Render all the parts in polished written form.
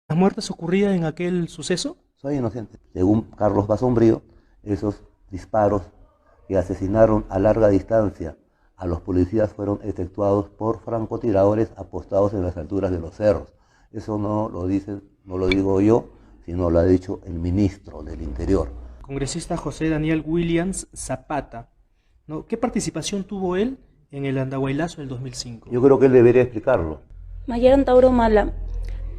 las muertes ocurridas en aquel suceso? Soy inocente. Según Carlos Basombrío, esos disparos que asesinaron a larga distancia a los policías fueron efectuados por francotiradores apostados en las alturas de los cerros. Eso no lo dicen, no lo digo yo, sino lo ha dicho el ministro del Interior. Congresista José Daniel Williams Zapata, ¿no? ¿Qué participación tuvo él en el Andahuaylazo del 2005? Yo creo que él debería explicarlo. Mayor Antauro Humala,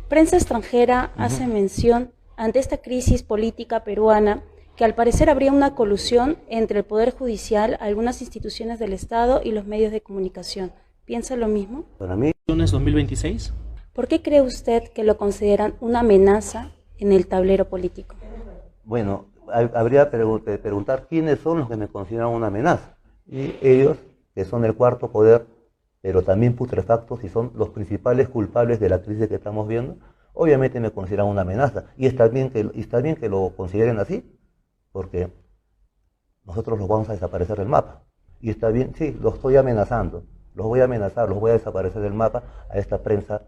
prensa extranjera hace mención ante esta crisis política peruana que al parecer habría una colusión entre el Poder Judicial, algunas instituciones del Estado y los medios de comunicación. ¿Piensa lo mismo? Para mí, ¿Elecciones 2026? ¿Por qué cree usted que lo consideran una amenaza en el tablero político? bueno, habría que preguntar quiénes son los que me consideran una amenaza. Y ellos, que son el cuarto poder, pero también putrefactos y son los principales culpables de la crisis que estamos viendo, obviamente me consideran una amenaza. Y está bien que lo consideren así, porque nosotros los vamos a desaparecer del mapa. Y está bien, sí, los estoy amenazando, los voy a amenazar, los voy a desaparecer del mapa a esta prensa,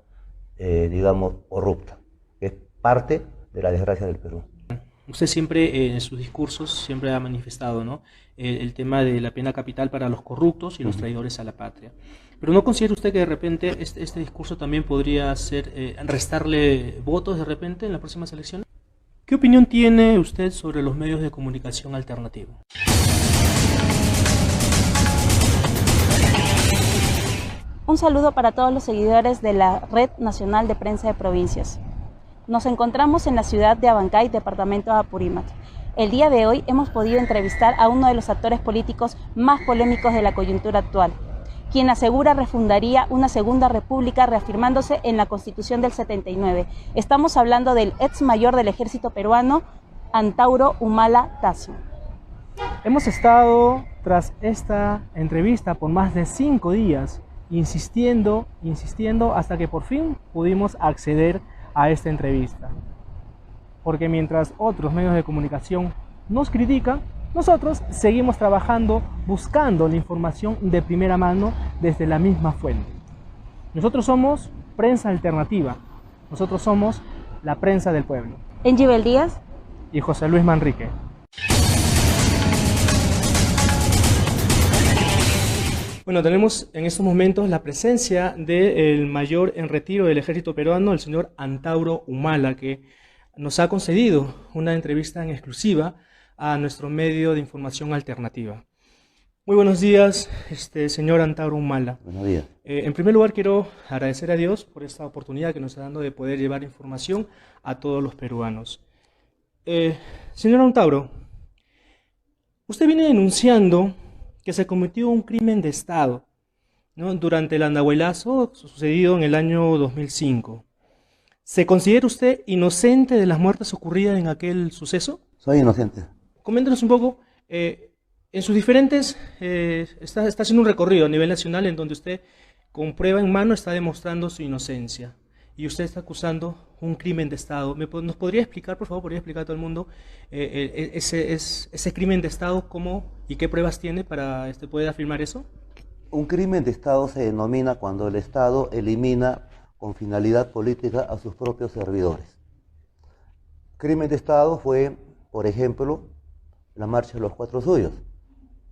digamos, corrupta, que es parte de la desgracia del Perú. Usted siempre en sus discursos siempre ha manifestado, ¿no?, el tema de la pena capital para los corruptos y los traidores a la patria. Pero ¿no considera usted que de repente este discurso también podría ser restarle votos de repente en las próximas elecciones? ¿Qué opinión tiene usted sobre los medios de comunicación alternativos? Un saludo para todos los seguidores de la Red Nacional de Prensa de Provincias. Nos encontramos en la ciudad de Abancay, departamento de Apurímac. El día de hoy hemos podido entrevistar a uno de los actores políticos más polémicos de la coyuntura actual, quien asegura refundaría una segunda república reafirmándose en la Constitución del 79. Estamos hablando del ex mayor del ejército peruano, Antauro Humala Tasso. Hemos estado tras esta entrevista por más de 5 días, insistiendo hasta que por fin pudimos acceder a esta entrevista. Porque mientras otros medios de comunicación nos critican, nosotros seguimos trabajando buscando la información de primera mano desde la misma fuente. Nosotros somos prensa alternativa, nosotros somos la prensa del pueblo. Engibel Díaz Y José Luis Manrique. Bueno, tenemos en estos momentos la presencia del mayor en retiro del ejército peruano, el señor Antauro Humala, que nos ha concedido una entrevista en exclusiva a nuestro medio de información alternativa. Muy buenos días, señor Antauro Humala. Buenos días. En primer lugar, quiero agradecer a Dios por esta oportunidad que nos está dando de poder llevar información a todos los peruanos. Señor Antauro, usted viene denunciando que se cometió un crimen de Estado, ¿no?, durante el Andahuaylazo sucedido en el año 2005. ¿Se considera usted inocente de las muertes ocurridas en aquel suceso? Soy inocente. Coméntenos un poco, en sus diferentes, está haciendo un recorrido a nivel nacional en donde usted con prueba en mano está demostrando su inocencia y usted está acusando un crimen de Estado. ¿Nos podría explicar, por favor, podría explicar a todo el mundo ese crimen de Estado, cómo y qué pruebas tiene para poder afirmar eso? Un crimen de Estado se denomina cuando el Estado elimina con finalidad política a sus propios servidores. Crimen de Estado fue, por ejemplo, la Marcha de los Cuatro Suyos,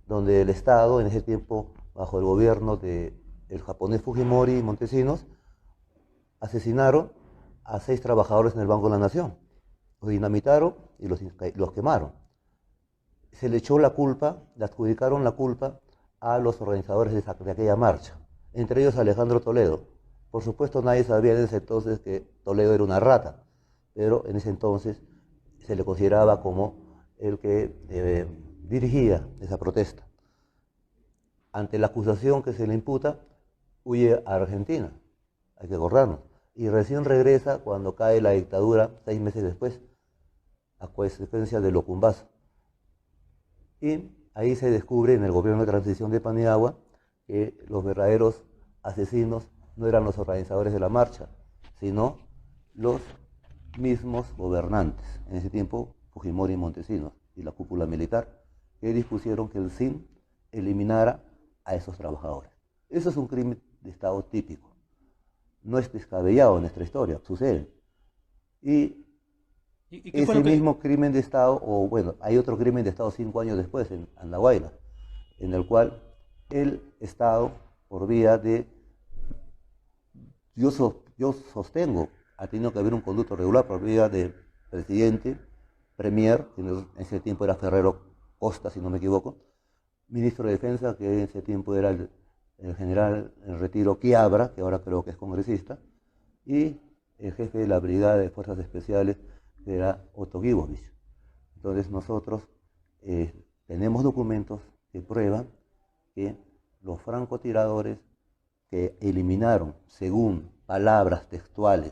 donde el Estado, en ese tiempo, bajo el gobierno del japonés Fujimori y Montesinos, asesinaron a 6 trabajadores en el Banco de la Nación. Los dinamitaron y los quemaron. Se le echó la culpa, le adjudicaron la culpa a los organizadores de aquella marcha, entre ellos Alejandro Toledo. Por supuesto, nadie sabía en ese entonces que Toledo era una rata, pero en ese entonces se le consideraba como el que dirigía esa protesta. Ante la acusación que se le imputa, huye a Argentina, hay que acordarnos, y recién regresa cuando cae la dictadura 6 meses después, a consecuencia del Locumbazo. Y ahí se descubre en el gobierno de transición de Paniagua que los verdaderos asesinos no eran los organizadores de la marcha, sino los mismos gobernantes, en ese tiempo Fujimori y Montesinos, y la cúpula militar, que dispusieron que el SIN eliminara a esos trabajadores. Eso es un crimen de Estado típico. No es descabellado en nuestra historia, sucede. Y ¿Y qué fue ese lo que...? mismo crimen de Estado, o bueno, hay otro crimen de Estado 5 años después en Andahuayla, en el cual el Estado, por vía de, yo sostengo, ha tenido que haber un conducto regular por vía de presidente, premier, que en ese tiempo era Ferrero Costa, si no me equivoco, ministro de Defensa, que en ese tiempo era el general en retiro Quiabra, que ahora creo que es congresista, y el jefe de la Brigada de Fuerzas Especiales, que era Otto Gibovich. Entonces nosotros tenemos documentos que prueban que los francotiradores que eliminaron, según palabras textuales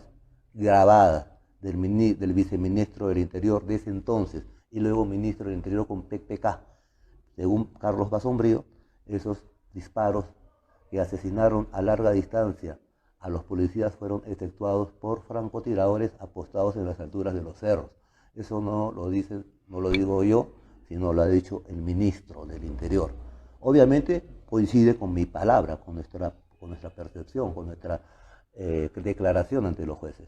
grabadas del viceministro del Interior de ese entonces y luego ministro del Interior con PPK, según Carlos Basombrío, esos disparos que asesinaron a larga distancia a los policías fueron efectuados por francotiradores apostados en las alturas de los cerros. Eso no lo digo yo, sino lo ha dicho el ministro del Interior. Obviamente coincide con mi palabra, con nuestra percepción, con nuestra declaración ante los jueces.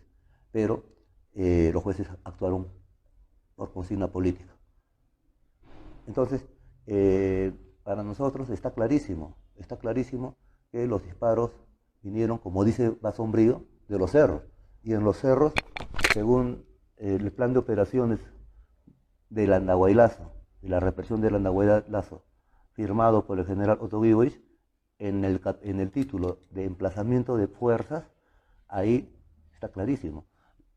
Pero los jueces actuaron por consigna política. Entonces, para nosotros está clarísimo que los disparos vinieron, como dice Basombrío, de los cerros. Y en los cerros, según el plan de operaciones del Andahuaylazo, de la represión del Andahuaylazo, firmado por el general Otto Gibovich, en el título de emplazamiento de fuerzas, ahí está clarísimo.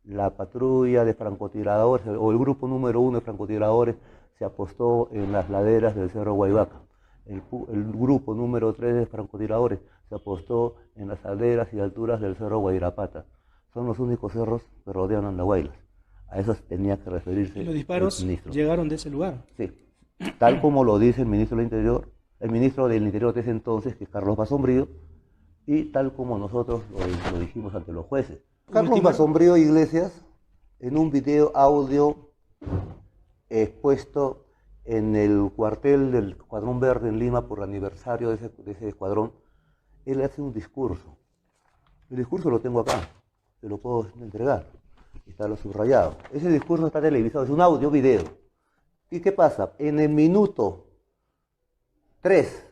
La patrulla de francotiradores, o el grupo número 1 de francotiradores, se apostó en las laderas del Cerro Guaybaca. El grupo número 3 de francotiradores se apostó en las laderas y alturas del Cerro Guayrapata. Son los únicos cerros que rodean Andahuaylas. A esos tenía que referirse ¿Y los disparos el ministro. llegaron de ese lugar? Sí, tal como lo dice el ministro del Interior de ese entonces, que es Carlos Basombrío, y tal como nosotros lo dijimos ante los jueces. Carlos Basombrío Iglesias, en un video audio expuesto en el cuartel del Escuadrón Verde en Lima por el aniversario de ese escuadrón, él hace un discurso. El discurso lo tengo acá, te lo puedo entregar, está lo subrayado. Ese discurso está televisado, es un audio-video. ¿Y qué pasa? En el minuto 3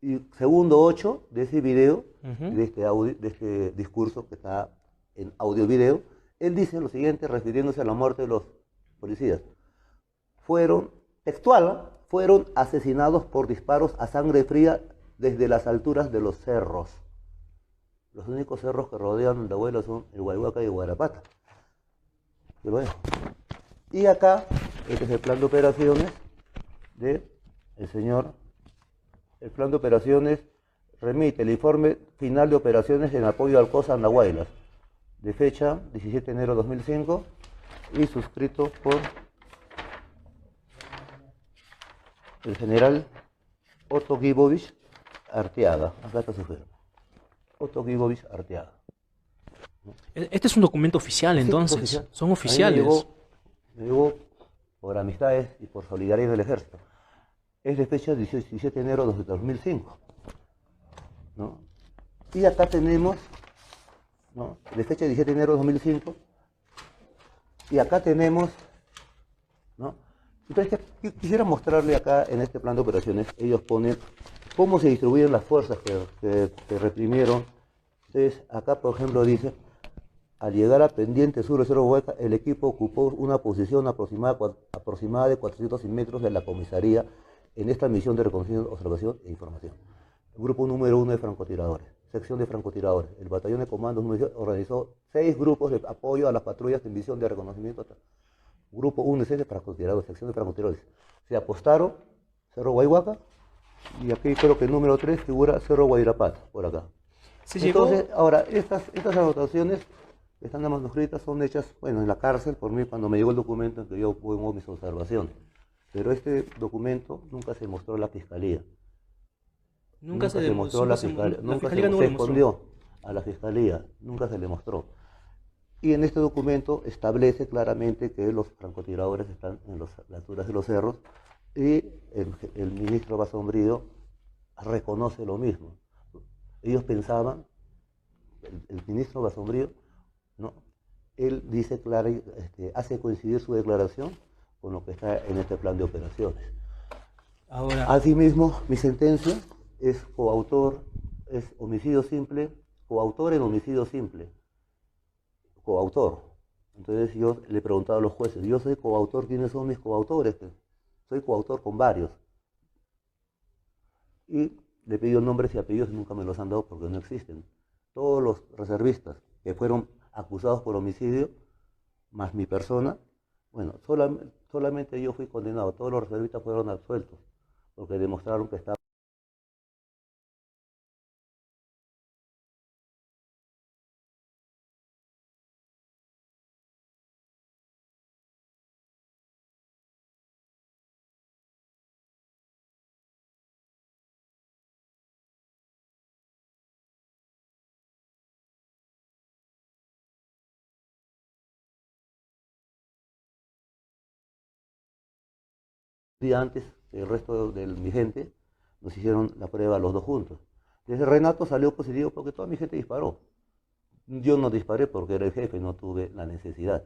y segundo 8 de ese video, de este discurso que está en audio-video, él dice lo siguiente refiriéndose a la muerte de los policías. Fueron asesinados por disparos a sangre fría desde las alturas de los cerros. Los únicos cerros que rodean Andahuayla son el Guayhuaca y el Guarapata. Yo lo dejo. Y acá, este es el plan de operaciones del señor. El plan de operaciones remite el informe final de operaciones en apoyo al COSA Andahuaylas, de fecha 17 de enero de 2005 y suscrito por el general Otto Gibovich Arteaga. Acá está su firma. Otto Gibovich Arteaga. Este es un documento oficial, entonces. Sí, oficial. Son oficiales. Me llegó por amistades y por solidaridad del ejército. Es de fecha 17 de enero de 2005. ¿No? Y acá tenemos, ¿no?, de fecha 17 de enero de 2005. Y acá tenemos, ¿no? Entonces, quisiera mostrarle acá en este plan de operaciones, ellos ponen cómo se distribuyen las fuerzas que reprimieron. Entonces, acá, por ejemplo, dice, al llegar a pendiente sur de Cerro Hueca, el equipo ocupó una posición aproximada de 400 metros de la comisaría en esta misión de reconocimiento, observación e información. El grupo número 1 de francotiradores, sección de francotiradores. El batallón de comandos organizó 6 grupos de apoyo a las patrullas en misión de reconocimiento. Grupo 1 de francotiradores, sección de francotiradores. Se apostaron Cerro Guayhuaca y aquí creo que el número 3 figura Cerro Guayrapata, por acá. Entonces, ahora, estas anotaciones que están manuscritas son hechas, bueno, en la cárcel por mí cuando me llegó el documento en que yo pongo mis observaciones. Pero este documento nunca se mostró a la fiscalía. Nunca se demostró a la fiscalía. Nunca se escondió a la fiscalía. Nunca se le mostró. Y en este documento establece claramente que los francotiradores están en las alturas de los cerros y el ministro Basombrío reconoce lo mismo. Ellos pensaban, el ministro Basombrío, ¿no?, él dice hace coincidir su declaración con lo que está en este plan de operaciones. Ahora, Asimismo, mi sentencia es coautor, es homicidio simple, coautor en homicidio simple, coautor. Entonces yo le he preguntado a los jueces, yo soy coautor, ¿quiénes son mis coautores? Soy coautor con varios. Y le he pedido nombres y apellidos y nunca me los han dado porque no existen. Todos los reservistas que fueron acusados por homicidio, más mi persona, bueno, solamente yo fui condenado, todos los reservistas fueron absueltos, porque demostraron que estaba... día antes, el resto de mi gente nos hicieron la prueba los dos juntos. Desde Renato salió positivo porque toda mi gente disparó. Yo no disparé porque era el jefe, no tuve la necesidad.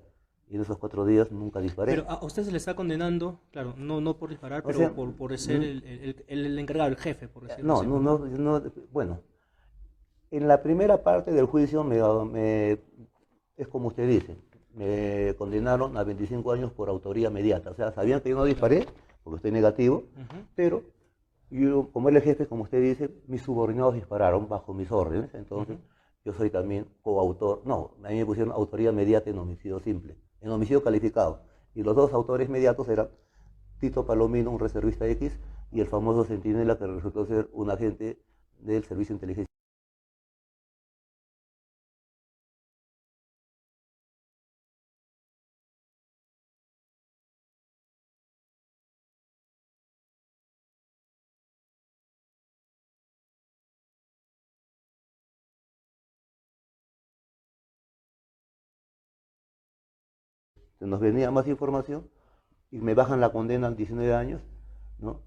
Y en esos 4 días nunca disparé. pero a usted se le está condenando, claro, no por disparar, pero sea, por ser el encargado, el jefe, por decirlo así. Bueno, en la primera parte del juicio es como usted dice, me condenaron a 25 años por autoría mediata. O sea, sabían que yo no disparé, porque estoy negativo, pero yo, como él es jefe, como usted dice, mis subordinados dispararon bajo mis órdenes, entonces yo soy también coautor. No, a mí me pusieron autoría mediata en homicidio simple, en homicidio calificado. Y los dos autores mediatos eran Tito Palomino, un reservista X, y el famoso Centinela, que resultó ser un agente del Servicio de Inteligencia. Nos venía más información y me bajan la condena a 19 años, ¿no?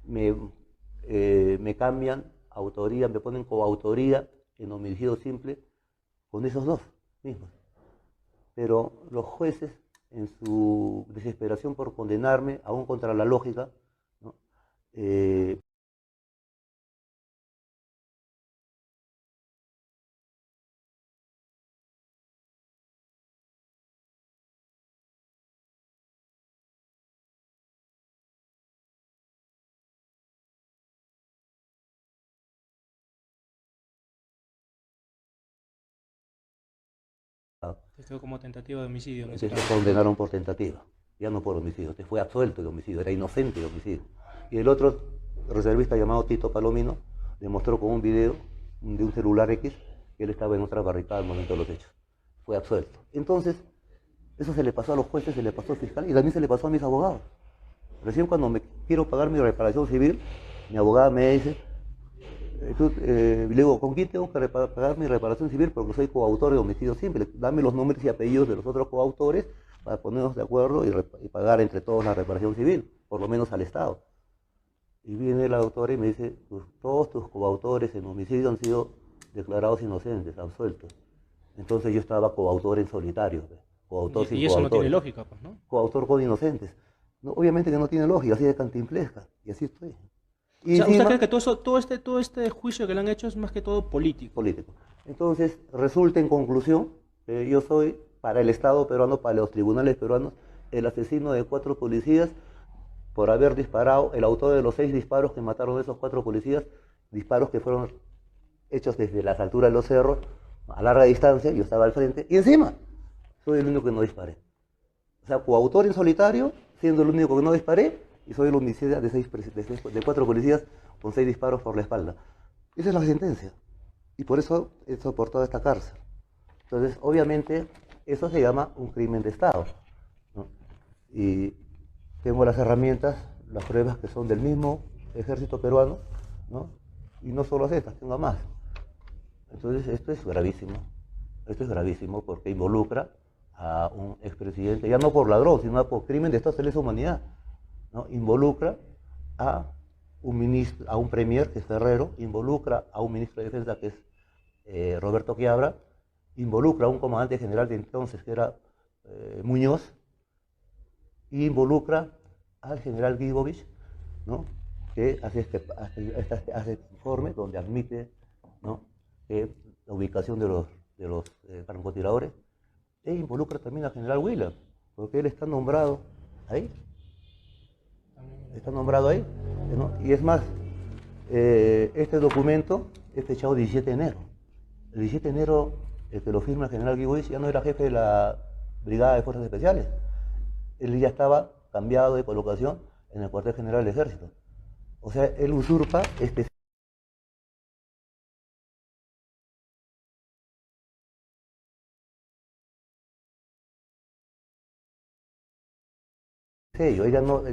Me cambian autoría, me ponen coautoría en homicidio simple con esos dos mismos. Pero los jueces, en su desesperación por condenarme, aún contra la lógica, ¿no? Esto como tentativa de homicidio. En ese Entonces caso. lo condenaron por tentativa, ya no por homicidio. Este fue absuelto de homicidio, era inocente de homicidio. Y el otro reservista llamado Tito Palomino demostró con un video de un celular X que él estaba en otra barricada al momento de los hechos. Fue absuelto. Entonces, eso se le pasó a los jueces, se le pasó al fiscal y también se le pasó a mis abogados. Recién cuando me quiero pagar mi reparación civil, mi abogada me dice, le digo, ¿con quién tengo que pagar mi reparación civil? Porque soy coautor de homicidio simple. Dame los nombres y apellidos de los otros coautores para ponernos de acuerdo y pagar entre todos la reparación civil, por lo menos al Estado. Y viene la doctora y me dice, todos tus coautores en homicidio han sido declarados inocentes, absueltos. Entonces yo estaba coautor en solitario, coautor sin Y eso no coautores. tiene lógica, pues, ¿no? Coautor con inocentes. No, obviamente que no tiene lógica, así de cantinflesca, y así estoy. Y O sea, ¿usted encima, cree que todo este juicio que le han hecho es más que todo político? político. Entonces, resulta en conclusión, yo soy, para el Estado peruano, para los tribunales peruanos, el asesino de 4 policías por haber disparado, el autor de los 6 disparos que mataron a esos 4 policías, disparos que fueron hechos desde las alturas de los cerros, a larga distancia, yo estaba al frente, y encima, soy el único que no disparé. O sea, coautor en solitario, siendo el único que no disparé, y soy el homicida de 4 policías con 6 disparos por la espalda. Esa es la sentencia. Y por eso he soportado esta cárcel. Entonces, obviamente, eso se llama un crimen de Estado, ¿no? Y tengo las herramientas, las pruebas que son del mismo ejército peruano, ¿no? Y no solo estas, tengo más. Entonces, esto es gravísimo. Esto es gravísimo porque involucra a un expresidente, ya no por ladrón, sino por crimen de Estado de lesa humanidad, ¿no? Involucra a un ministro, a un premier que es Ferrero, involucra a un ministro de Defensa que es Roberto Quiabra, involucra a un comandante general de entonces, que era Muñoz, y involucra al general Guibovich, ¿no? Que hace este informe donde admite, ¿no?, la ubicación de los francotiradores, e involucra también al general Wheeler, porque él está nombrado ahí. Está nombrado ahí, ¿no? Y es más, este documento es fechado 17 de enero. El 17 de enero, el que lo firma el general Guibovich ya no era jefe de la Brigada de Fuerzas Especiales. Él ya estaba cambiado de colocación en el cuartel general del Ejército. O sea, él usurpa este sello. Ella no,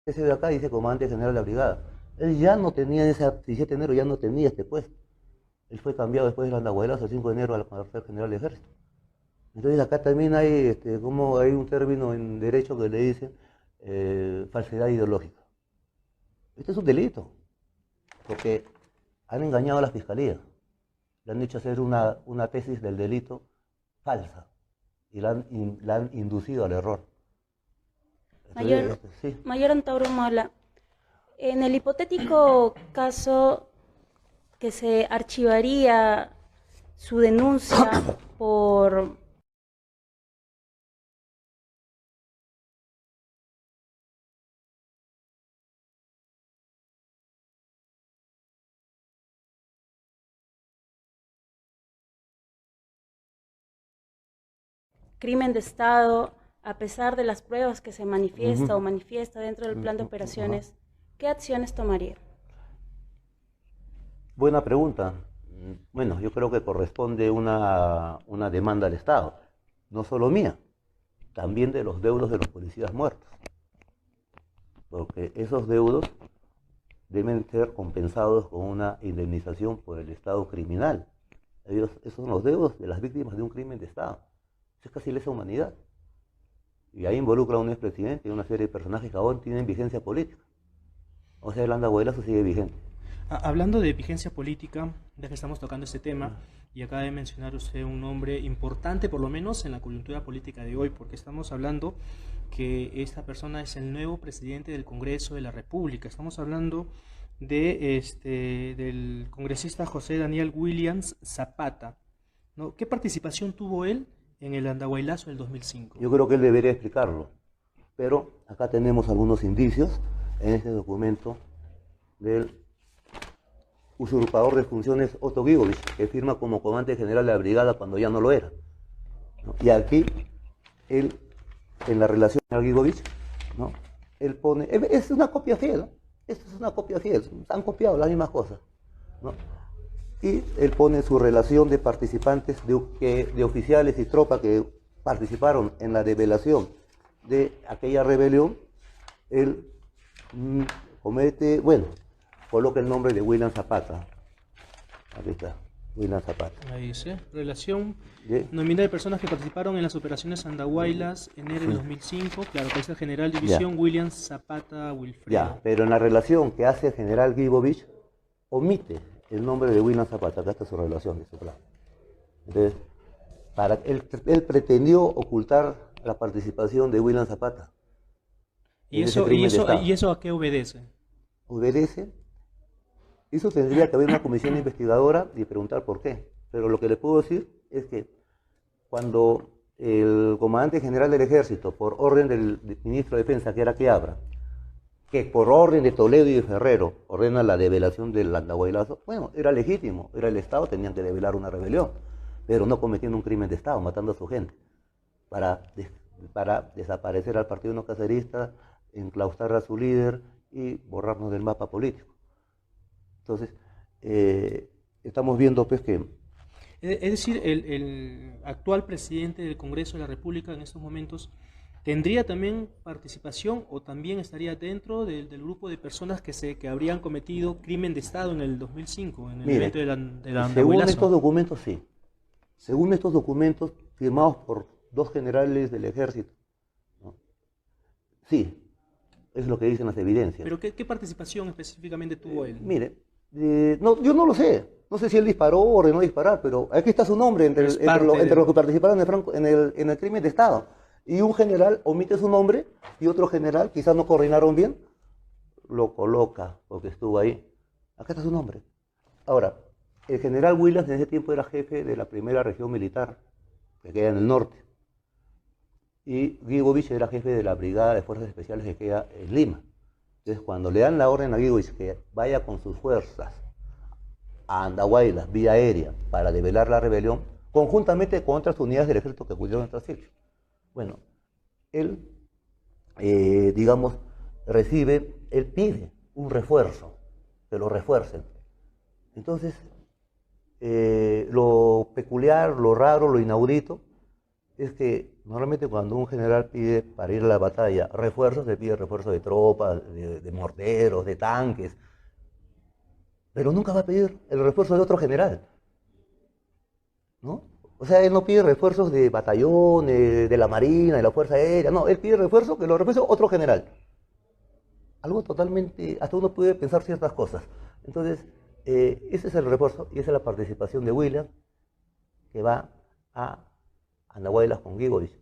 ese de acá dice comandante general de la brigada. Él ya no tenía, ese 17 de enero ya no tenía este puesto. Él fue cambiado después del andahuelazo, el 5 de enero, al cuartel general de ejército. Entonces acá también hay, como hay un término en derecho que le dicen falsedad ideológica. Este es un delito, porque han engañado a la fiscalía. Le han hecho hacer una tesis del delito falsa y la han inducido al error. Mayor, sí. Mayor Antauro Mola, en el hipotético caso que se archivaría su denuncia por crimen de Estado, a pesar de las pruebas que se manifiesta o manifiesta dentro del plan de operaciones, ¿qué acciones tomaría? Buena pregunta. Bueno, yo creo que corresponde una demanda al Estado, no solo mía, también de los deudos de los policías muertos, porque esos deudos deben ser compensados con una indemnización por el Estado criminal. Esos son los deudos de las víctimas de un crimen de Estado. Eso es casi lesa humanidad. Y ahí involucra a un expresidente y una serie de personajes que aún tienen vigencia política. O sea, el andahuelazo sigue vigente. Hablando de vigencia política, ya que estamos tocando este tema, y acaba de mencionar usted un nombre importante, por lo menos en la coyuntura política de hoy, porque estamos hablando que esta persona es el nuevo presidente del Congreso de la República. Estamos hablando del congresista José Daniel Williams Zapata, ¿no? ¿Qué participación tuvo él en el andahuaylazo del 2005? Yo creo que él debería explicarlo, pero acá tenemos algunos indicios en este documento del usurpador de funciones Otto Guibovich, que firma como comandante general de la brigada cuando ya no lo era, ¿no? Y aquí, él, en la relación con Guibovich, ¿no?, él pone, es una copia fiel, ¿no? Esto es una copia fiel, han copiado las mismas cosas, ¿no? Y él pone su relación de participantes, de oficiales y tropas que participaron en la develación de aquella rebelión. Él comete, bueno, coloca el nombre de William Zapata. Aquí está, William Zapata. Ahí dice, relación ¿Sí? nominal de personas que participaron en las operaciones Andahuaylas, enero de 2005, claro, que es el general división William Zapata Wilfredo. Ya, pero en la relación que hace el general Guibovich, omite el nombre de William Zapata. Acá está su relación de su plan. Entonces, él pretendió ocultar la participación de William Zapata. ¿Y eso a qué obedece? Obedece. Eso tendría que haber una comisión investigadora y preguntar por qué. Pero lo que le puedo decir es que cuando el comandante general del ejército, por orden del ministro de Defensa, que era Quiabra, que por orden de Toledo y de Ferrero ordena la develación del andahuaylazo, bueno, era legítimo, era el Estado, tenían que develar una rebelión, pero no cometiendo un crimen de Estado, matando a su gente, para desaparecer al partido no cacerista, enclaustrar a su líder y borrarnos del mapa político. Entonces, estamos viendo pues que... Es decir, el actual presidente del Congreso de la República en estos momentos ¿tendría también participación o también estaría dentro del grupo de personas que habrían cometido crimen de Estado en el 2005, en el evento del andahuaylazo? Según estos documentos, sí. Según estos documentos firmados por dos generales del ejército, ¿no?, sí. Es lo que dicen las evidencias. ¿Pero qué participación específicamente tuvo él? Mire, no, yo no lo sé. No sé si él disparó o ordenó disparar, pero aquí está su nombre entre los que participaron en el crimen de Estado. Y un general omite su nombre y otro general, quizás no coordinaron bien, lo coloca porque estuvo ahí. Acá está su nombre. Ahora, el general Williams en ese tiempo era jefe de la primera región militar, que queda en el norte. Y Guibovich era jefe de la brigada de fuerzas especiales que queda en Lima. Entonces, cuando le dan la orden a Guibovich que vaya con sus fuerzas a Andahuaylas, vía aérea, para develar la rebelión, conjuntamente con otras unidades del ejército que acudieron al sitio. Bueno, él, digamos, él pide un refuerzo, que lo refuercen. Entonces, lo peculiar, lo raro, lo inaudito, es que normalmente cuando un general pide para ir a la batalla refuerzos, se pide refuerzo de tropas, de morteros, de tanques, pero nunca va a pedir el refuerzo de otro general, ¿no? O sea, él no pide refuerzos de batallones, de la Marina, de la Fuerza Aérea, no, él pide refuerzo, que lo refuerce otro general. Algo totalmente, hasta uno puede pensar ciertas cosas. Entonces, ese es el refuerzo y esa es la participación de William, que va a Andahuaylas con Guibovich.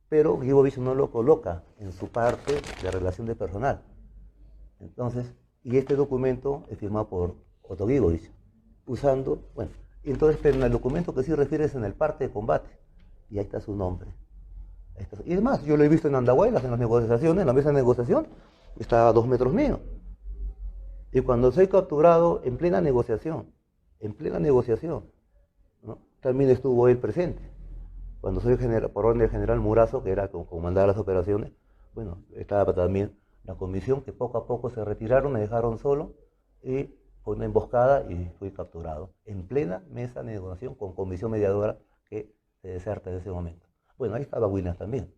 Pero Guibovich no lo coloca en su parte de relación de personal. Entonces, y este documento es firmado por Otto Guibovich, usando, bueno, entonces, pero en el documento que sí refiere es en el parte de combate, y ahí está su nombre. Y es más, yo lo he visto en Andahuaylas, en las negociaciones, en la mesa de negociación, está a 2 metros mío. Y cuando soy capturado en plena negociación, ¿no? También estuvo él presente. Cuando soy por orden del general Murazo, que era como comandaba las operaciones, bueno, estaba también la comisión, que poco a poco se retiraron, me dejaron solo, y fue una emboscada y fui capturado. En plena mesa de negociación con comisión mediadora que se deserta en ese momento. Bueno, ahí estaba Williams también.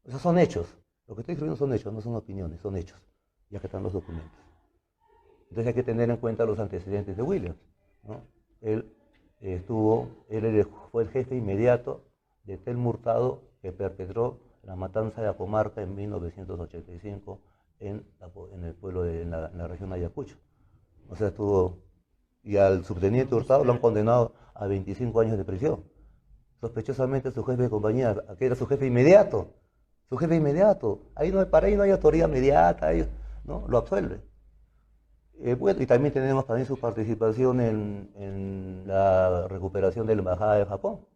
Esos son hechos. Lo que estoy escribiendo son hechos, no son opiniones, son hechos. Ya que están los documentos. Entonces hay que tener en cuenta los antecedentes de Williams, ¿no? Él fue el jefe inmediato de Telmo Hurtado, que perpetró la matanza de Apomarca en 1985 en el pueblo en la región de Ayacucho. O sea, y al subteniente Hurtado lo han condenado a 25 años de prisión. Sospechosamente su jefe de compañía, que era su jefe inmediato, para ahí no hay autoridad mediata, ¿no? Lo absuelve. Bueno, y también tenemos su participación en la recuperación de la embajada de Japón,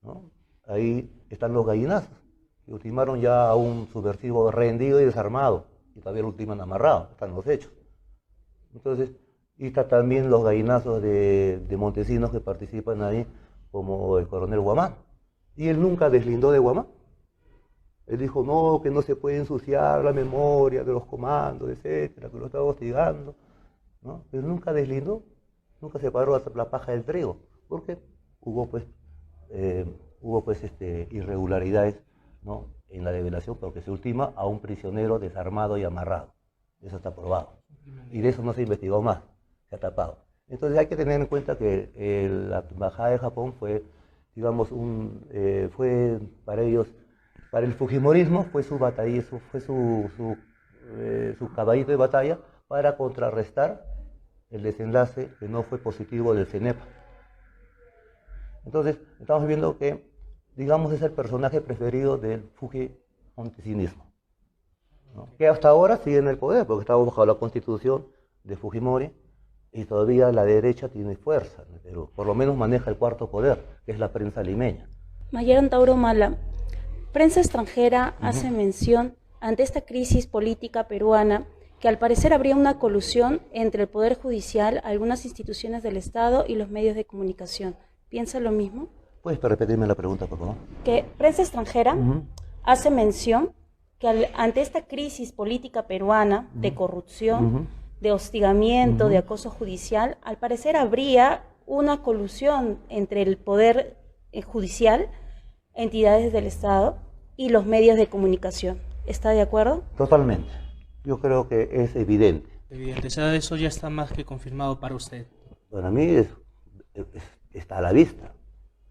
¿no? Ahí están los gallinazos, que ultimaron ya a un subversivo rendido y desarmado, y todavía lo ultiman amarrado, están los hechos. Entonces, y está también los gallinazos de Montesinos que participan ahí, como el coronel Guamán. Y él nunca deslindó de Guamán. Él dijo, no, que no se puede ensuciar la memoria de los comandos, etcétera, que lo estaba hostigando, ¿no? Pero nunca deslindó, nunca separó la paja del trigo, porque hubo irregularidades, ¿no? En la develación, porque se ultima a un prisionero desarmado y amarrado. Eso está probado. Y de eso no se investigó más, se ha tapado. Entonces hay que tener en cuenta que la embajada de Japón fue, digamos, fue para ellos, para el fujimorismo fue su batalla, fue su caballito de batalla para contrarrestar el desenlace que no fue positivo del CENEPA. Entonces, estamos viendo que, digamos, es el personaje preferido del fujimontesinismo, ¿no? Que hasta ahora sigue en el poder, porque estamos bajo la constitución de Fujimori, y todavía la derecha tiene fuerza, pero por lo menos maneja el cuarto poder, que es la prensa limeña. Mayer Antauro Mala, prensa extranjera hace mención ante esta crisis política peruana que al parecer habría una colusión entre el Poder Judicial, algunas instituciones del Estado y los medios de comunicación. ¿Piensa lo mismo? ¿Puedes repetirme la pregunta, por favor? Que prensa extranjera hace mención que ante esta crisis política peruana de corrupción, de hostigamiento, de acoso judicial, al parecer habría una colusión entre el Poder Judicial, entidades del Estado y los medios de comunicación. ¿Está de acuerdo? Totalmente. Yo creo que es evidente. Evidente, o sea, eso ya está más que confirmado para usted. Para mí está a la vista.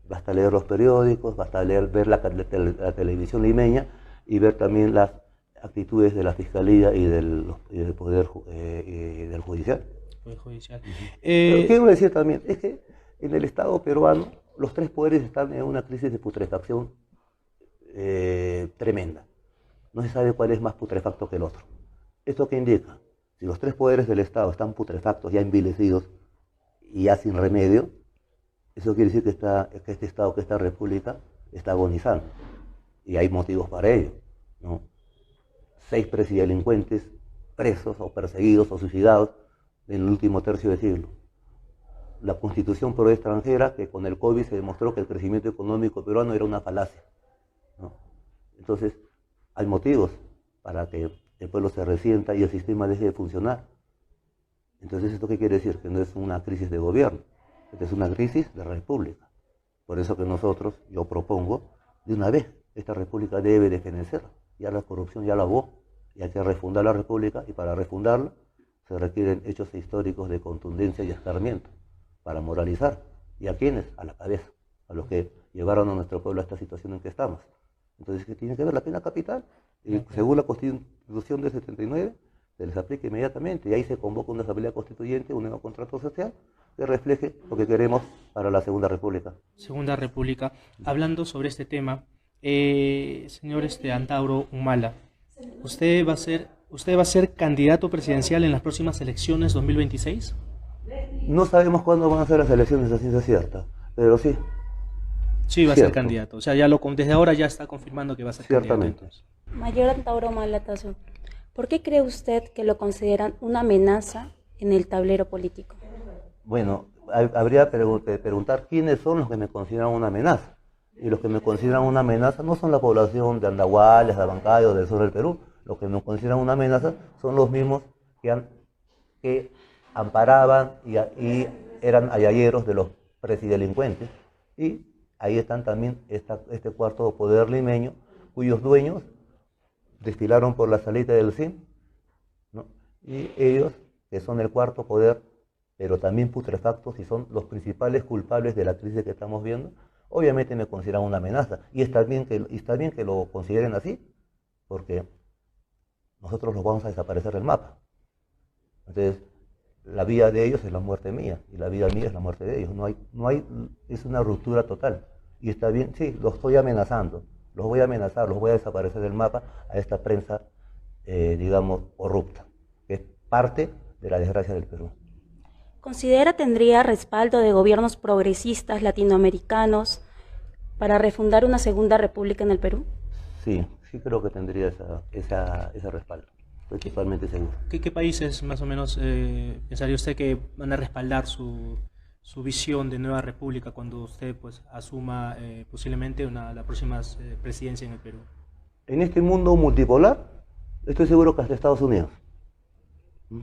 Basta leer los periódicos, basta ver la televisión limeña y ver también las actitudes de la Fiscalía y del Poder y del Judicial. Poder Judicial. Pero quiero decir también, es que en el Estado peruano los tres poderes están en una crisis de putrefacción tremenda. No se sabe cuál es más putrefacto que el otro. ¿Esto qué indica? Si los tres poderes del Estado están putrefactos, ya envilecidos y ya sin remedio, eso quiere decir que este Estado, que esta República, está agonizando. Y hay motivos para ello, ¿no? 6 presidelincuentes presos o perseguidos o suicidados en el último tercio de siglo. La Constitución pro extranjera, que con el COVID se demostró que el crecimiento económico peruano era una falacia, ¿no? Entonces, hay motivos para que el pueblo se resienta y el sistema deje de funcionar. Entonces, ¿esto qué quiere decir? Que no es una crisis de gobierno, esta es una crisis de república. Por eso que nosotros, yo propongo, de una vez, esta república debe de fenecer. Ya la corrupción ya la hubo, y hay que refundar la república, y para refundarla se requieren hechos históricos de contundencia y escarmiento, para moralizar. ¿Y a quiénes? A la cabeza, a los que llevaron a nuestro pueblo a esta situación en que estamos. Entonces, ¿qué tiene que ver la pena capital? Y según la Constitución del 79, se les aplica inmediatamente, y ahí se convoca una asamblea constituyente, un nuevo contrato social, que refleje lo que queremos para la Segunda República. Segunda República. Hablando sobre este tema, señor Antauro Humala, ¿usted va a ser candidato presidencial en las próximas elecciones 2026? No sabemos cuándo van a ser las elecciones, a ciencia cierta, pero sí. Sí, va a ser candidato. O sea, desde ahora ya está confirmando que va a ser candidato. Entonces. Mayor Antauro Humala Tazo, ¿por qué cree usted que lo consideran una amenaza en el tablero político? Bueno, habría que preguntar quiénes son los que me consideran una amenaza. Y los que me consideran una amenaza no son la población de Andahuaylas, de Abancay o del sur del Perú. Los que me consideran una amenaza son los mismos que amparaban y eran ayayeros de los presidelincuentes. Y ahí están también este cuarto poder limeño, cuyos dueños desfilaron por la salita del CIM, ¿no? Y ellos, que son el cuarto poder, pero también putrefactos y son los principales culpables de la crisis que estamos viendo, obviamente me consideran una amenaza. Y está bien que lo consideren así, porque nosotros los vamos a desaparecer del mapa. Entonces, la vida de ellos es la muerte mía, y la vida mía es la muerte de ellos. Es una ruptura total. Y está bien, sí, los estoy amenazando, los voy a amenazar, los voy a desaparecer del mapa a esta prensa, digamos, corrupta, que es parte de la desgracia del Perú. ¿Considera tendría respaldo de gobiernos progresistas latinoamericanos para refundar una segunda república en el Perú? Sí creo que tendría ese respaldo. Estoy totalmente seguro. ¿Qué países más o menos pensaría usted que van a respaldar su visión de nueva república cuando usted pues asuma posiblemente la próxima presidencia en el Perú? En este mundo multipolar, estoy seguro que hasta Estados Unidos,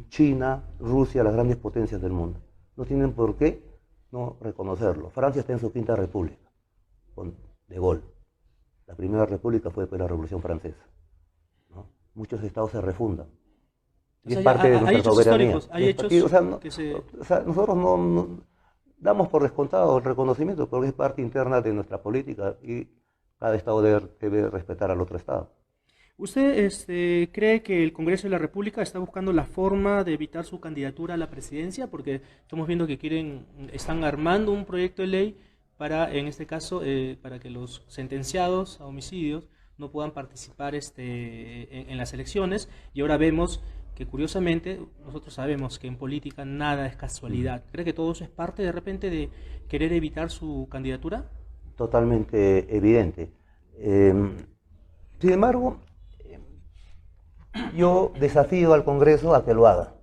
China, Rusia, las grandes potencias del mundo, no tienen por qué no reconocerlo. Francia está en su 5ª república, con De Gaulle. La primera república fue después de la Revolución Francesa, ¿no? Muchos estados se refundan. Y es parte de nuestra soberanía. Nosotros no damos por descontado el reconocimiento porque es parte interna de nuestra política y cada estado debe respetar al otro estado. ¿Usted cree que el Congreso de la República está buscando la forma de evitar su candidatura a la presidencia? Porque estamos viendo que están armando un proyecto de ley para, en este caso, para que los sentenciados a homicidios no puedan participar en las elecciones, y ahora vemos que curiosamente nosotros sabemos que en política nada es casualidad. ¿Cree que todo eso es parte de repente de querer evitar su candidatura? Totalmente evidente. Sin embargo, yo desafío al Congreso a que lo haga.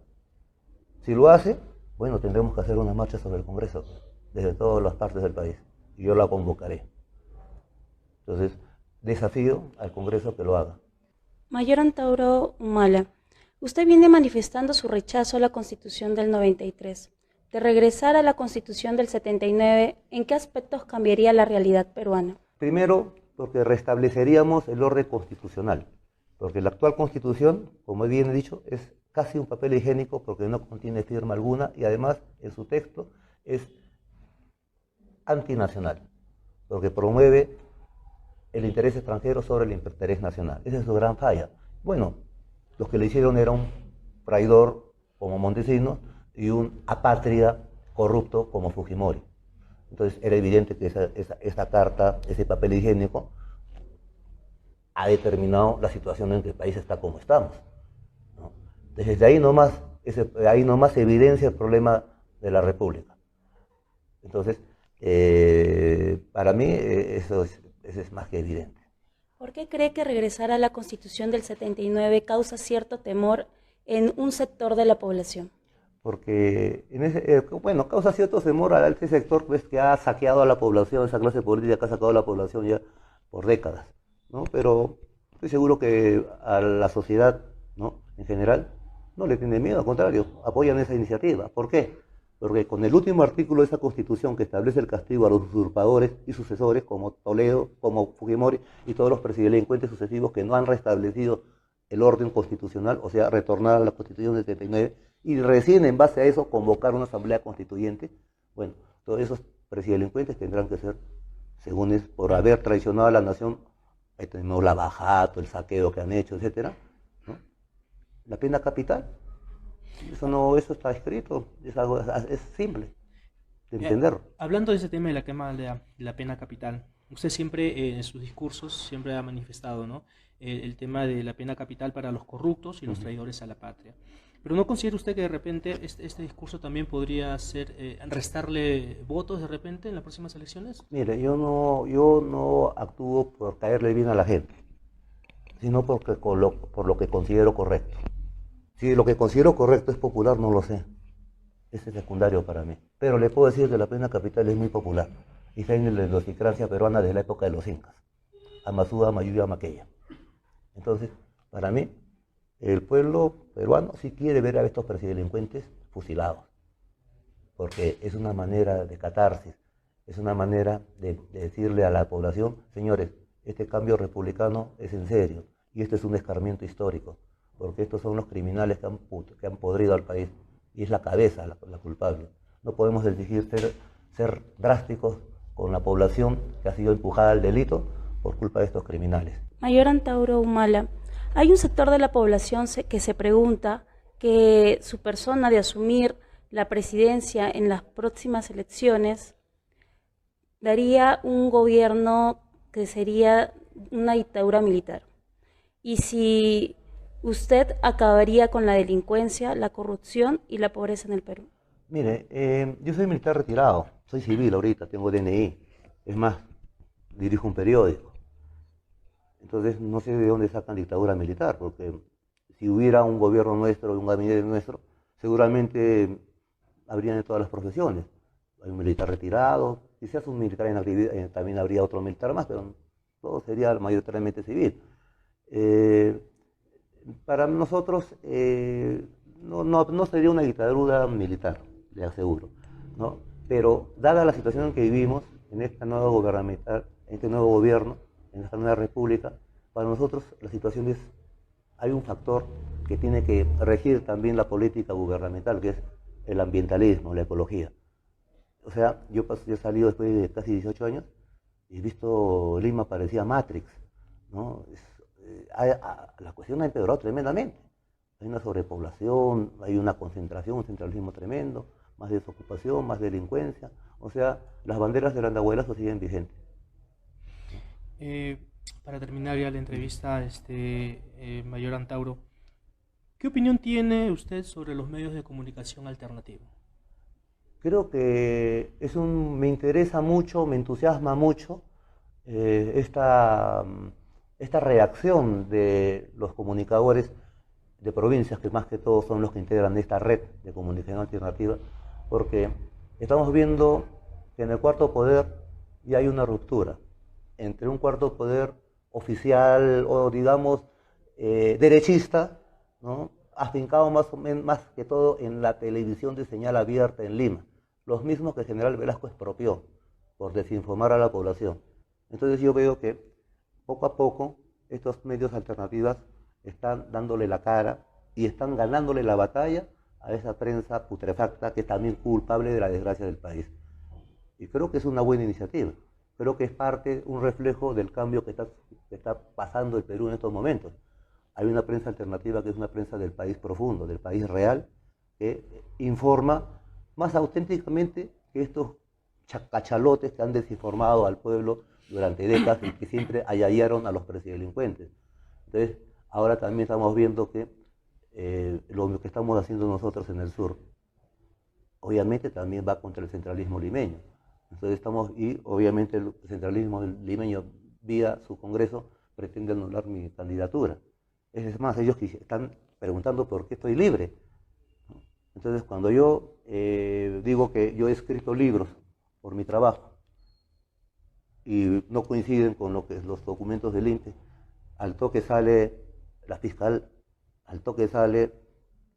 Si lo hace, bueno, tendremos que hacer una marcha sobre el Congreso desde todas las partes del país, y yo la convocaré. Entonces, desafío al Congreso a que lo haga. Mayor Antauro Humala, usted viene manifestando su rechazo a la Constitución del 93. De regresar a la Constitución del 79, ¿en qué aspectos cambiaría la realidad peruana? Primero, porque restableceríamos el orden constitucional, porque la actual Constitución, como bien he dicho, es casi un papel higiénico porque no contiene firma alguna y además en su texto es antinacional, porque promueve el interés extranjero sobre el interés nacional. Esa es su gran falla. Bueno, los que le hicieron era un traidor como Montesinos y un apátrida corrupto como Fujimori. Entonces era evidente que esa carta, ese papel higiénico, ha determinado la situación en que el país está como estamos, ¿no? Desde ahí nomás se evidencia el problema de la República. Entonces, para mí eso es más que evidente. ¿Por qué cree que regresar a la Constitución del 79 causa cierto temor en un sector de la población? Porque bueno, causa cierto temor a ese sector, pues, que ha saqueado a la población, esa clase política que ha sacado a la población ya por décadas, ¿no? Pero estoy seguro que a la sociedad, ¿no?, en general no le tiene miedo, al contrario, apoyan esa iniciativa. ¿Por qué? Porque con el último artículo de esa Constitución que establece el castigo a los usurpadores y sucesores, como Toledo, como Fujimori y todos los presidentes sucesivos que no han restablecido el orden constitucional, o sea, retornar a la Constitución del 79, y recién en base a eso convocar una asamblea constituyente. Bueno, todos esos presidentes tendrán que ser, según es, por haber traicionado a la nación, no, la bajato, el saqueo que han hecho, etcétera, ¿no?, la pena capital. Eso está escrito, es simple de entender. Hablando de ese tema de la quema de la pena capital, usted siempre en sus discursos siempre ha manifestado, ¿no?, el tema de la pena capital para los corruptos y los traidores a la patria. Pero ¿no considera usted que de repente este discurso también podría ser restarle votos de repente en las próximas elecciones? Mire, yo no actúo por caerle bien a la gente, sino por lo que considero correcto. Si lo que considero correcto es popular, no lo sé. Ese es secundario para mí. Pero le puedo decir que la pena capital es muy popular. Y está en la idiosincrasia peruana desde la época de los incas. Amazúa, Mayuya, Maqueya. Entonces, para mí, el pueblo peruano sí quiere ver a estos presidelincuentes fusilados. Porque es una manera de catarsis, es una manera de decirle a la población: señores, este cambio republicano es en serio. Y este es un escarmiento histórico. Porque estos son los criminales que han podrido al país, y es la cabeza la culpable. No podemos exigir ser drásticos con la población que ha sido empujada al delito por culpa de estos criminales. Mayor Antauro Humala, hay un sector de la población que se pregunta que su persona de asumir la presidencia en las próximas elecciones daría un gobierno que sería una dictadura militar. Y si usted acabaría con la delincuencia, la corrupción y la pobreza en el Perú. Mire, yo soy militar retirado, soy civil ahorita, tengo DNI, es más, dirijo un periódico. Entonces no sé de dónde sacan dictadura militar, porque si hubiera un gobierno nuestro, un gabinete nuestro, seguramente habrían de todas las profesiones. Hay un militar retirado, si se hace un militar en actividad, también habría otro militar más, pero todo sería mayoritariamente civil. Para nosotros no sería una dictadura militar, le aseguro, ¿no? Pero dada la situación en que vivimos, en esta nueva gubernamental, en este nuevo gobierno, en esta nueva república, para nosotros la situación es, hay un factor que tiene que regir también la política gubernamental, que es el ambientalismo, la ecología. O sea, yo he salido después de casi 18 años y he visto Lima parecía Matrix, ¿no? La cuestión ha empeorado tremendamente. Hay una sobrepoblación, hay una concentración, un centralismo tremendo, más desocupación, más delincuencia. O sea, las banderas del andahuelazo siguen vigentes. Para terminar ya la entrevista, Mayor Antauro, ¿qué opinión tiene usted sobre los medios de comunicación alternativos? Creo que me interesa mucho, me entusiasma mucho esta reacción de los comunicadores de provincias, que más que todo son los que integran esta red de comunicación alternativa, porque estamos viendo que en el cuarto poder ya hay una ruptura entre un cuarto poder oficial o, digamos, derechista, ¿no?, afincado más que todo en la televisión de señal abierta en Lima, los mismos que el general Velasco expropió por desinformar a la población. Entonces yo veo que poco a poco estos medios alternativos están dándole la cara y están ganándole la batalla a esa prensa putrefacta que es también culpable de la desgracia del país. Y creo que es una buena iniciativa. Creo que es un reflejo del cambio que está pasando el Perú en estos momentos. hay una prensa alternativa que es una prensa del país profundo, del país real, que informa más auténticamente que estos cachalotes que han desinformado al pueblo durante décadas y que siempre ayallaron a los presidelincuentes. Entonces, ahora también estamos viendo que lo que estamos haciendo nosotros en el sur, obviamente también va contra el centralismo limeño. Entonces y obviamente el centralismo limeño, vía su congreso, pretende anular mi candidatura. Es más, ellos están preguntando por qué estoy libre. Entonces, cuando yo digo que yo he escrito libros por mi trabajo y no coinciden con los documentos del INPE, al toque sale la fiscal, al toque sale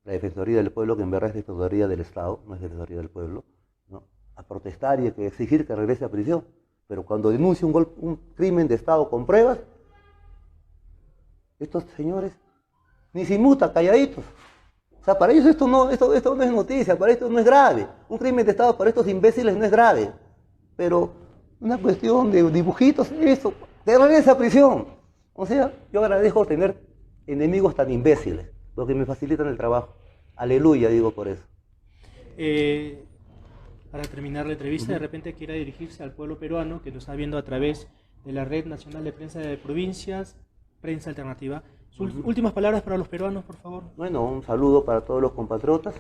la Defensoría del Pueblo, que en verdad es Defensoría del Estado, no es Defensoría del Pueblo, ¿no?, a protestar y a exigir que regrese a prisión. Pero cuando denuncia un crimen de Estado con pruebas, estos señores ni se inmutan, calladitos. O sea, para ellos esto no es noticia, para esto no es grave. Un crimen de Estado para estos imbéciles no es grave. Pero una cuestión de dibujitos, eso, que regrese a prisión. O sea, yo agradezco tener enemigos tan imbéciles, porque me facilitan el trabajo. Aleluya, digo por eso. Para terminar la entrevista, de repente quiera dirigirse al pueblo peruano que lo está viendo a través de la Red Nacional de Prensa de Provincias, Prensa Alternativa. Sus últimas palabras para los peruanos, por favor. Bueno, un saludo para todos los compatriotas.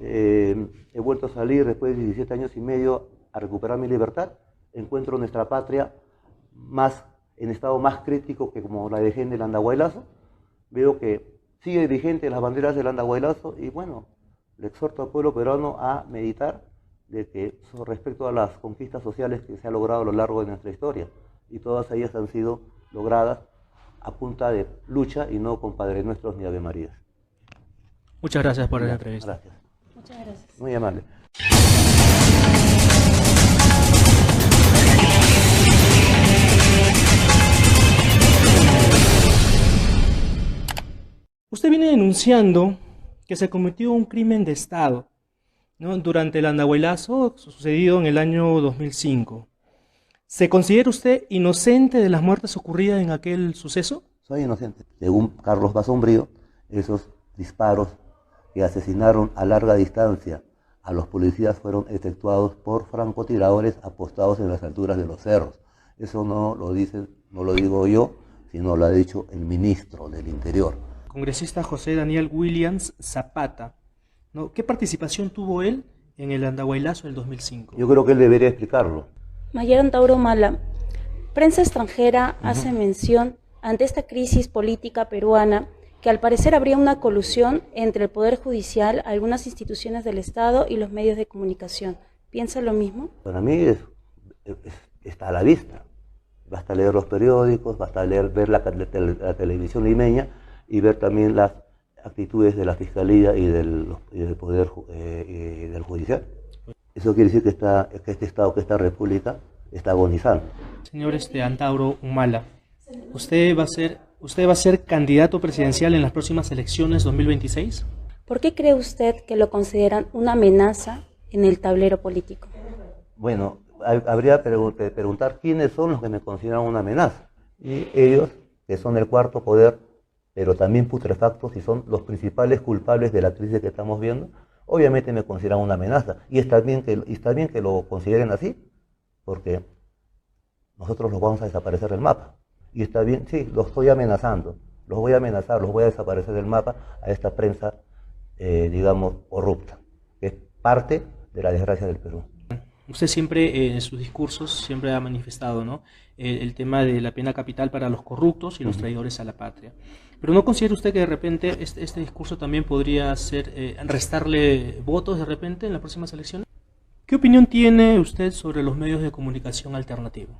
He vuelto a salir después de 17 años y medio a recuperar mi libertad. Encuentro nuestra patria en estado más crítico que como la dejé en el Andahuaylazo. Veo que sigue vigente las banderas del Andahuaylazo y bueno, le exhorto al pueblo peruano a meditar de que respecto a las conquistas sociales que se han logrado a lo largo de nuestra historia, y todas ellas han sido logradas a punta de lucha y no con Padre Nuestros ni Ave Marías. Muchas gracias por la entrevista. Gracias. Muchas gracias. Muy amable. Usted viene denunciando que se cometió un crimen de Estado, ¿no?, durante el Andahuaylazo sucedido en el año 2005. ¿Se considera usted inocente de las muertes ocurridas en aquel suceso? Soy inocente. Según Carlos Basombrío, esos disparos que asesinaron a larga distancia a los policías fueron efectuados por francotiradores apostados en las alturas de los cerros. Eso no lo digo yo, sino lo ha dicho el ministro del Interior. Congresista José Daniel Williams Zapata, ¿no?, ¿qué participación tuvo él en el Andahuaylazo del 2005? Yo creo que él debería explicarlo. Mayor Antauro Humala, prensa extranjera hace mención ante esta crisis política peruana que al parecer habría una colusión entre el Poder Judicial, algunas instituciones del Estado y los medios de comunicación. ¿Piensa lo mismo? Para mí está a la vista. Basta leer los periódicos, basta ver la televisión limeña y ver también las actitudes de la Fiscalía y del Poder y del Judicial. Eso quiere decir que este Estado, que esta República, está agonizando. Señor Antauro Humala, ¿usted va a ser candidato presidencial en las próximas elecciones 2026? ¿Por qué cree usted que lo consideran una amenaza en el tablero político? Bueno, habría que preguntar quiénes son los que me consideran una amenaza. Y ellos, que son el cuarto poder, pero también putrefactos y son los principales culpables de la crisis que estamos viendo, obviamente me consideran una amenaza. Y está bien que lo consideren así, porque nosotros los vamos a desaparecer del mapa. Y está bien, sí, los estoy amenazando, los voy a amenazar, los voy a desaparecer del mapa a esta prensa, digamos, corrupta, que es parte de la desgracia del Perú. Usted siempre en sus discursos siempre ha manifestado, ¿no?, el tema de la pena capital para los corruptos y los traidores a la patria. Pero ¿no considera usted que de repente este discurso también podría restarle votos de repente en las próximas elecciones? ¿Qué opinión tiene usted sobre los medios de comunicación alternativos?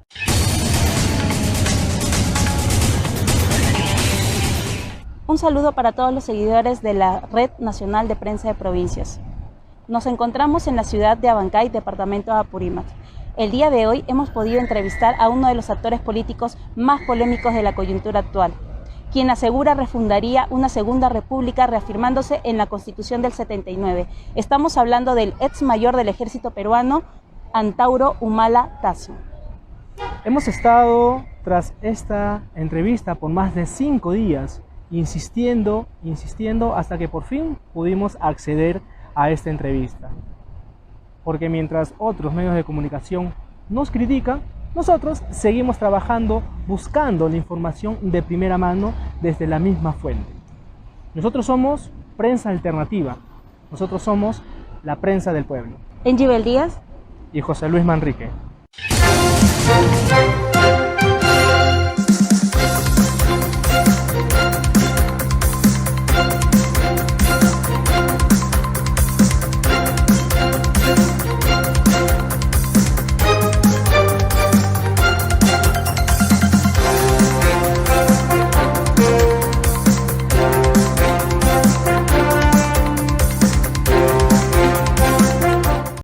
Un saludo para todos los seguidores de la Red Nacional de Prensa de Provincias. Nos encontramos en la ciudad de Abancay, departamento de Apurímac. El día de hoy hemos podido entrevistar a uno de los actores políticos más polémicos de la coyuntura actual, quien asegura refundaría una segunda república reafirmándose en la Constitución del 79. Estamos hablando del ex mayor del ejército peruano, Antauro Humala Tazo. Hemos estado tras esta entrevista por más de 5 días insistiendo hasta que por fin pudimos acceder a esta entrevista. Porque mientras otros medios de comunicación nos critican, nosotros seguimos trabajando buscando la información de primera mano desde la misma fuente. Nosotros somos Prensa Alternativa, nosotros somos la prensa del pueblo. Engibel Díaz Y José Luis Manrique.